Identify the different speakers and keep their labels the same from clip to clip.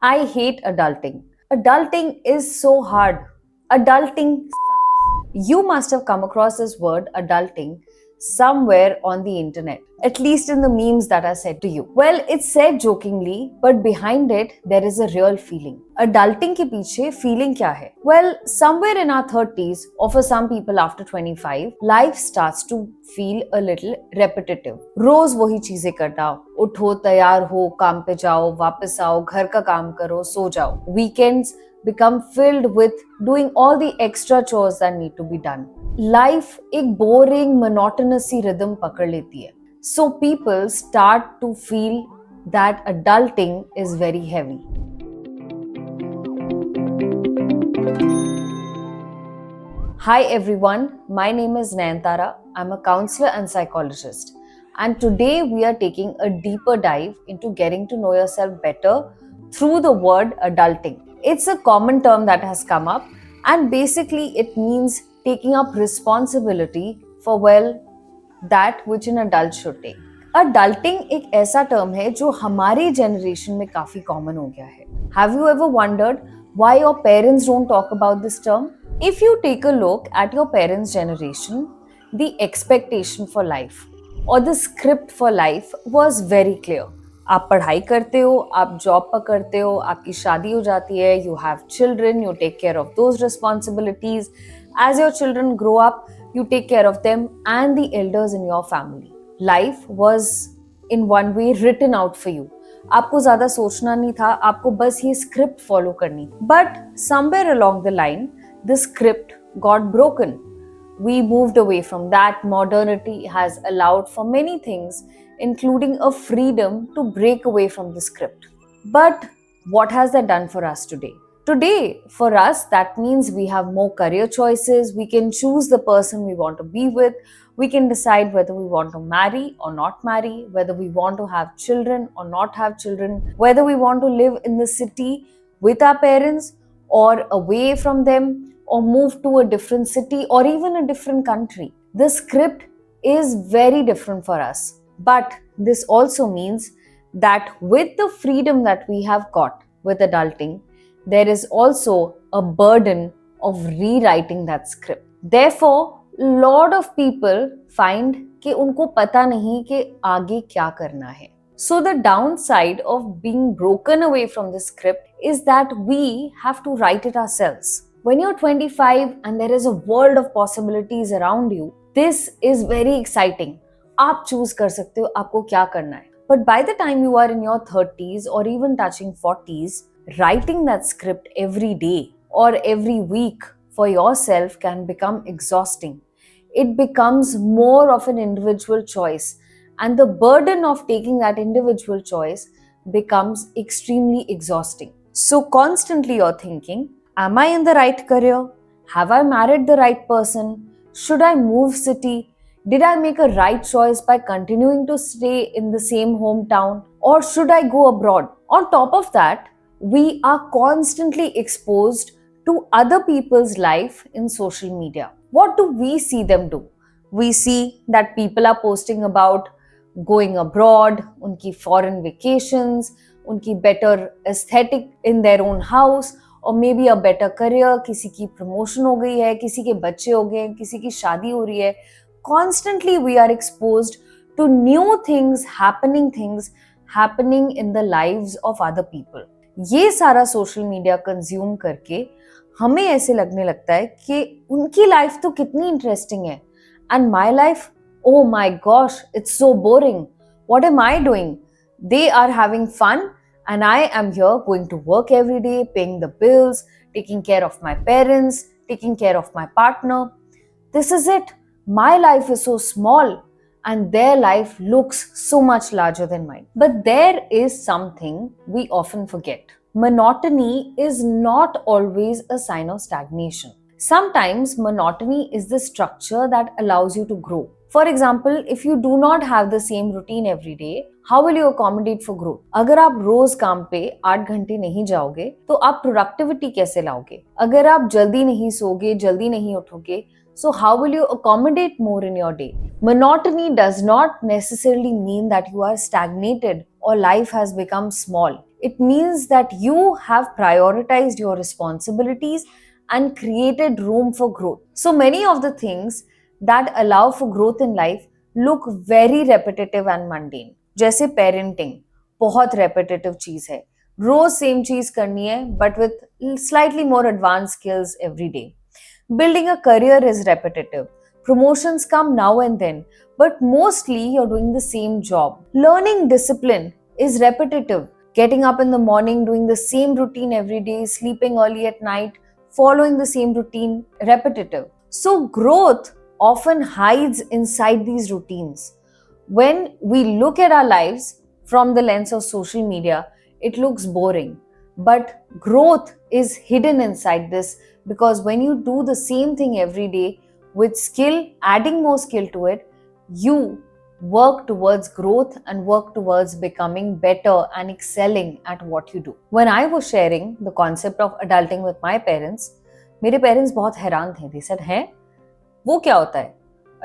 Speaker 1: I hate adulting. Adulting is so hard. Adulting sucks. You must have come across this word adulting somewhere on the internet, at least in the memes that are said to you. Well, it's said jokingly, but behind it, there is a real feeling. Adulting के पीछे feeling क्या है? Well, somewhere in our 30s, or for some people after 25, life starts to feel a little repetitive. रोज वही चीजें करना, उठो, तैयार हो, काम पे जाओ, वापस आओ, घर का काम करो, सो जाओ. Weekends become filled with doing all the extra chores that need to be done. Life एक boring monotonous सी rhythm पकड़ लेती है. So people start to feel that adulting is very heavy. Hi everyone, my name is Nayantara. I'm a counselor and psychologist. And today we are taking a deeper dive into getting to know yourself better through the word adulting. It's a common term that has come up, and basically it means taking up responsibility for, well, that which an adult should take. Adulting एक ऐसा term है जो हमारे generation में काफी common हो गया है. Have you ever wondered why your parents don't talk about this term? If you take a look at your parents' generation, the expectation for life or the script for life was very clear. आप पढ़ाई करते हो, आप job पकड़ते हो, आपकी शादी हो जाती है, you have children, you take care of those responsibilities. As your children grow up, you take care of them and the elders in your family. Life was in one way written out for you. आपको ज्यादा सोचना नहीं था, आपको बस ये script follow करनी. But somewhere along the line, the script got broken. We moved away from that. Modernity has allowed for many things, including a freedom to break away from the script. But what has that done for us today? Today, for us, that means we have more career choices. We can choose the person we want to be with. We can decide whether we want to marry or not marry, whether we want to have children or not have children, whether we want to live in the city with our parents or away from them, or move to a different city or even a different country. The script is very different for us. But this also means that with the freedom that we have got with adulting, there is also a burden of rewriting that script. Therefore, lot of people find कि उनको पता नहीं कि आगे क्या करना है. So the downside of being broken away from the script is that we have to write it ourselves. When you're 25 and there is a world of possibilities around you, this is very exciting. आप choose कर सकते हो आपको क्या करना है. But by the time you are in your 30s or even touching 40s, writing that script every day or every week for yourself can become exhausting. It becomes more of an individual choice, and the burden of taking that individual choice becomes extremely exhausting. So constantly you're thinking, am I in the right career? Have I married the right person? Should I move city? Did I make a right choice by continuing to stay in the same hometown? Or should I go abroad? On top of that, we are constantly exposed to other people's life in social media. What do we see them do? We see that people are posting about going abroad, unki foreign vacations, unki better aesthetic in their own house, or maybe a better career. किसी की promotion हो गई है, किसी के बच्चे हो गए, किसी की शादी हो रही है. Constantly we are exposed to new things happening in the lives of other people. ये सारा सोशल मीडिया कंज्यूम करके हमें ऐसे लगने लगता है कि उनकी लाइफ तो कितनी इंटरेस्टिंग है and my life, oh my gosh, it's so boring. What am I doing? They are having fun and I am here going to work every day, paying the bills, taking care of my parents, taking care of my partner. This is it. My life is so small and their life looks so much larger than mine. But there is something we often forget. Monotony is not always a sign of stagnation. Sometimes monotony is the structure that allows you to grow. For example, if you do not have the same routine every day, how will you accommodate for growth? अगर आप रोज काम पे 8 घंटे नहीं जाओगे तो आप productivity कैसे लाओगे? अगर आप जल्दी नहीं सोगे, जल्दी नहीं उठोगे, so how will you accommodate more in your day? Monotony does not necessarily mean that you are stagnated or life has become small. It means that you have prioritized your responsibilities and created room for growth. So many of the things that allow for growth in life look very repetitive and mundane. जैसे parenting, बहुत repetitive चीज है. रोज same चीज करनी है, but with slightly more advanced skills every day. Building a career is repetitive. Promotions come now and then, but mostly you're doing the same job. Learning discipline is repetitive. Getting up in the morning, doing the same routine every day, sleeping early at night, following the same routine, repetitive. So, growth often hides inside these routines. When we look at our lives from the lens of social media, it looks boring. But growth is hidden inside this, because when you do the same thing every day with skill, adding more skill to it, you work towards growth and work towards becoming better and excelling at what you do. When I was sharing the concept of adulting with my parents, मेरे parents बहुत हैरान थे. They said, हैं वो क्या होता है?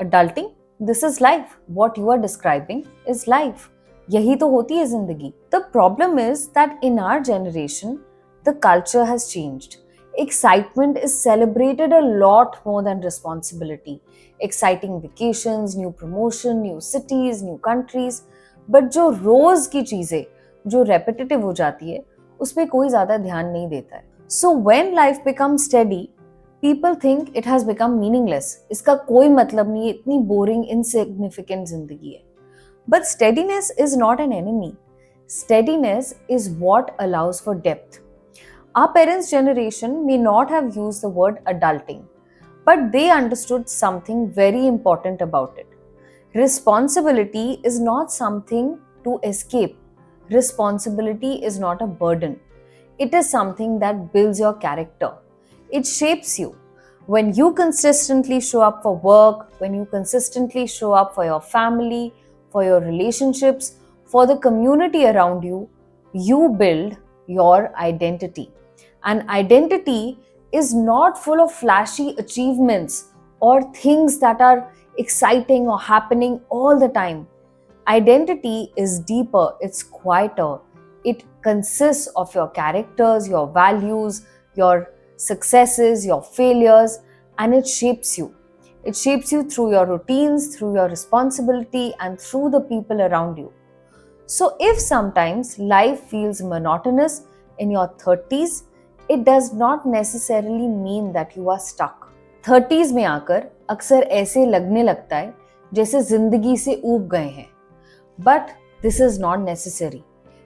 Speaker 1: Adulting? This is life. What you are describing is life. यही तो होती है जिंदगी. The problem is that in our generation, the culture has changed. Excitement is celebrated a lot more than responsibility. Exciting vacations, new promotion, new cities, new countries. But जो रोज की चीजें जो repetitive हो जाती है, उस पे कोई ज्यादा ध्यान नहीं देता है. So when life becomes steady, people think it has become meaningless. इसका कोई मतलब नहीं है, इतनी boring, insignificant जिंदगी है. But steadiness is not an enemy. Steadiness is what allows for depth. Our parents' generation may not have used the word adulting, but they understood something very important about it. Responsibility is not something to escape. Responsibility is not a burden. It is something that builds your character. It shapes you. When you consistently show up for work, when you consistently show up for your family, for your relationships, for the community around you, you build your identity. And identity is not full of flashy achievements or things that are exciting or happening all the time. Identity is deeper, it's quieter. It consists of your characters, your values, your successes, your failures, and it shapes you. It shapes you through your routines, through your responsibility, and through the people around you. So if sometimes life feels monotonous in your 30s, it does not necessarily mean that you are stuck. 30s में आकर अक्सर ऐसे लगने लगता है जैसे जिंदगी से ऊब गए हैं. But this is not necessary.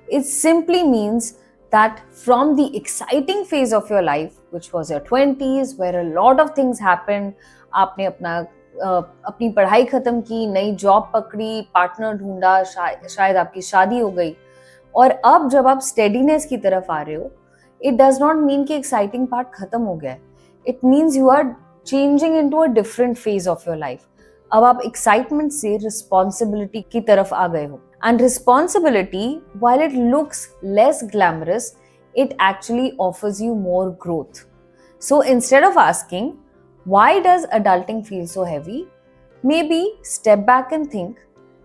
Speaker 1: It simply means that from the exciting phase of your life, which was your 20s, where a lot of things happened, आपने अपनी पढ़ाई खत्म की, नई जॉब पकड़ी, पार्टनर ढूंढा, शायद आपकी शादी हो गई, और अब जब आप स्टेडीनेस की तरफ आ रहे हो, it does not mean कि exciting part खत्म हो गया है. It means you are changing into a different phase of your life. अब आप excitement से responsibility की तरफ आ गए हो. And responsibility, while it looks less glamorous, it actually offers you more growth. So instead of asking, why does adulting feel so heavy? Maybe step back and think,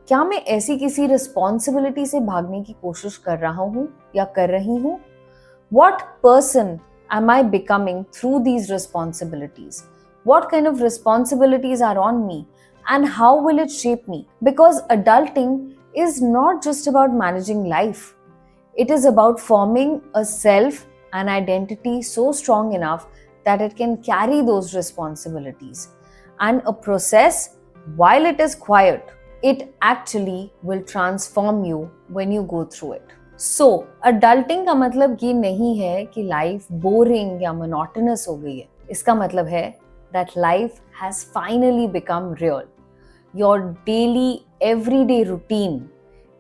Speaker 1: क्या मैं ऐसी किसी responsibility से भागने की कोशिश कर रहा हूँ या कर रही हूँ? What person am I becoming through these responsibilities? What kind of responsibilities are on me? And how will it shape me? Because adulting is not just about managing life. It is about forming a self, an identity so strong enough that it can carry those responsibilities. And a process, while it is quiet, it actually will transform you when you go through it. So, adulting का मतलब ये नहीं है कि life boring या monotonous हो गई है. इसका मतलब है that life has finally become real. Your daily, everyday routine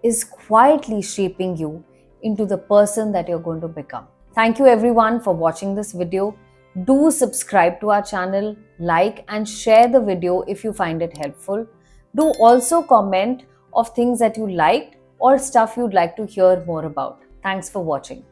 Speaker 1: is quietly shaping you into the person that you're going to become. Thank you everyone for watching this video. Do subscribe to our channel, like and share the video if you find it helpful. Do also comment of things that you liked or stuff you'd like to hear more about. Thanks for watching.